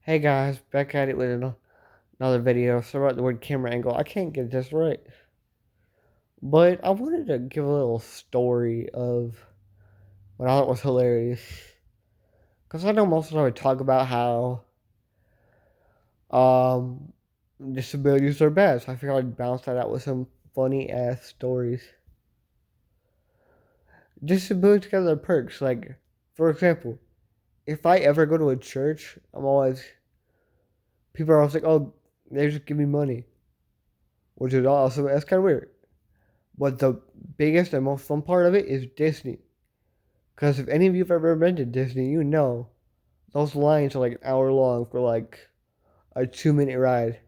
Hey guys, back at it with another video. Sorry about the word camera angle. I can't get this right. But I wanted to give a little story of what I thought was hilarious. Because I know most of the time we talk about how um, disabilities are bad. So I figured I'd bounce that out with some funny ass stories. Disabilities got their perks. Like, for example, if I ever go to a church, people are always like, oh, they just give me money. Which is awesome. That's kind of weird. But the biggest and most fun part of it is Disney. Because if any of you have ever been to Disney, you know those lines are like an hour long for like a 2 minute ride.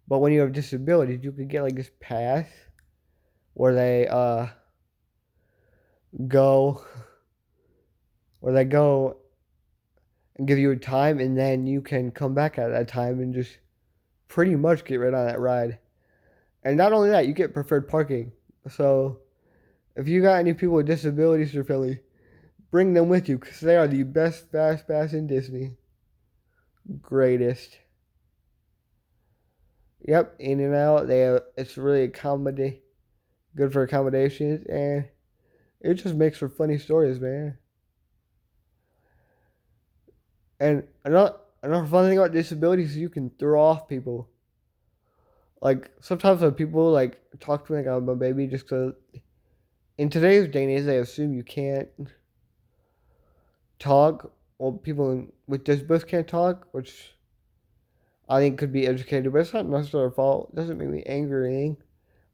But when you have disabilities, you could get like this pass where go they go and give you a time, and then you can come back at that time and just pretty much get right on that ride. And not only that, you get preferred parking. So if you got any people with disabilities or Philly, bring them with you because they are the best fast pass in Disney. Greatest. Yep, in and out. It's really good for accommodations, and it just makes for funny stories, man. And another fun thing about disabilities is you can throw off people. Like sometimes when people like talk to me like I'm a baby, just because in today's day and age they assume you can't talk. Well, people with disabilities can't talk, which I think could be educated, but it's not necessarily their fault. It doesn't make me angry or anything.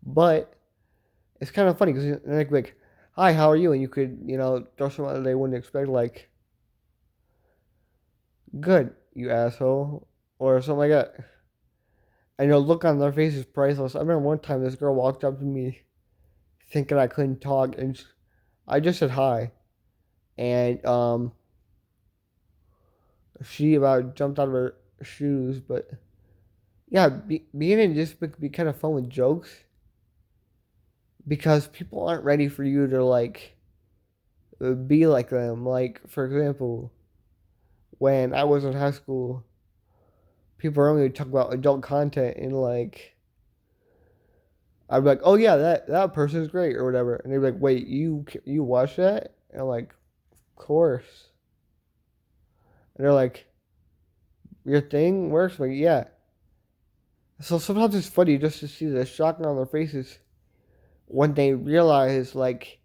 But it's kind of funny because they're like, "Hi, how are you?" And you could, throw something that they wouldn't expect, like, "Good, you asshole," or something like that. And the look on their face is priceless. I remember one time this girl walked up to me thinking I couldn't talk, and I just said hi, and she about jumped out of her shoes. But yeah, being in this could be kind of fun with jokes because people aren't ready for you to like be like them. Like for example, when I was in high school, people are only talk about adult content and like I'd be like, oh yeah, that person's great or whatever, and they'd be like, wait, you watch that? And I'm like, of course. And they're like, your thing works? I'm like, yeah. So sometimes it's funny just to see the shock on their faces when they realize like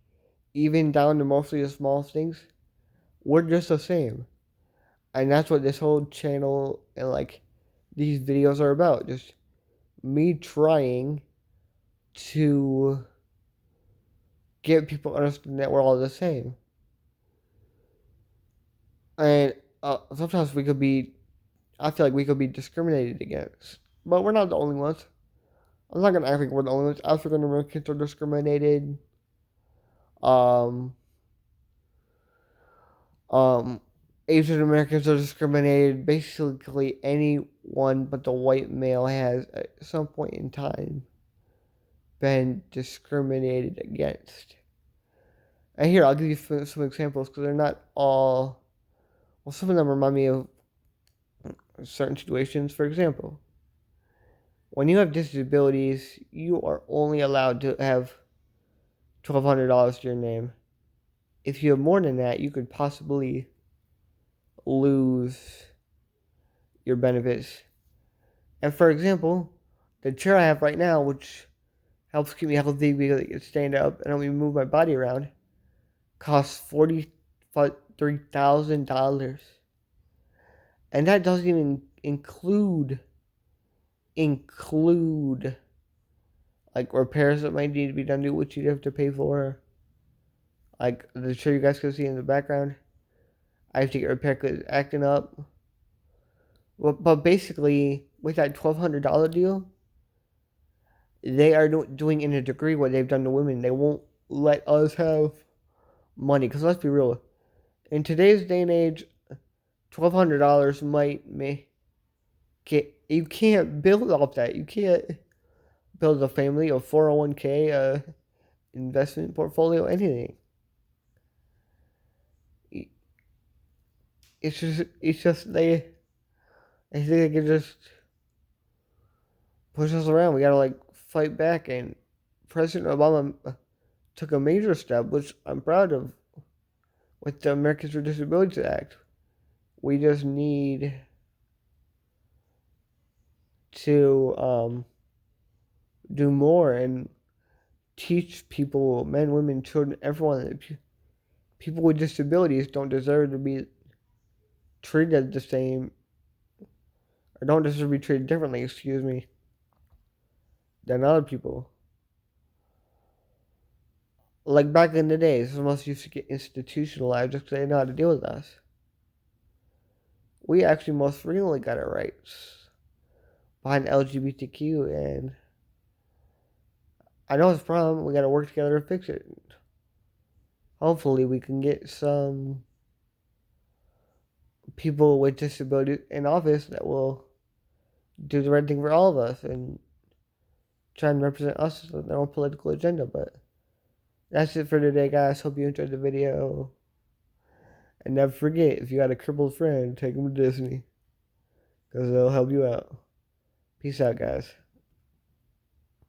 even down to mostly the small things, we're just the same. And that's what this whole channel and like these videos are about. Just me trying to get people to understand that we're all the same. And sometimes I feel like we could be discriminated against. But we're not the only ones. I'm not going to act like we're the only ones. African Americans are discriminated. Um, um, Asian Americans are discriminated. Basically, anyone but the white male has at some point in time been discriminated against. And here, I'll give you some examples because they're not all. Well, some of them remind me of certain situations. For example, when you have disabilities, you are only allowed to have $1,200 to your name. If you have more than that, you could possibly lose your benefits. And for example, the chair I have right now, which helps keep me healthy because I can stand up and help me move my body around, costs $43,000. And that doesn't even include like repairs that might need to be done to which you'd have to pay for. Like the chair you guys can see in the background, I have to get repaired because it's acting up. But basically, with that $1,200 deal, they are doing in a degree what they've done to women. They won't let us have money because let's be real. In today's day and age, $1,200 might make it. You can't build off that. You can't build a family, a 401k, a investment portfolio, anything. It's just I think they can just push us around. We gotta like fight back. And President Obama took a major step, which I'm proud of, with the Americans with Disabilities Act. We just need to do more and teach people, men, women, children, everyone, that people with disabilities don't deserve to be treated the same, or don't deserve to be treated differently, excuse me, than other people. Like back in the days, some of us used to get institutionalized just because they didn't know how to deal with us. We actually most recently got our rights behind LGBTQ, and I know it's a problem. We got to work together to fix it. Hopefully, we can get some people with disabilities in office that will do the right thing for all of us and try and represent us with their own political agenda. But that's it for today, guys. Hope you enjoyed the video. And never forget, if you got a crippled friend, take them to Disney because they'll help you out. Peace out, guys.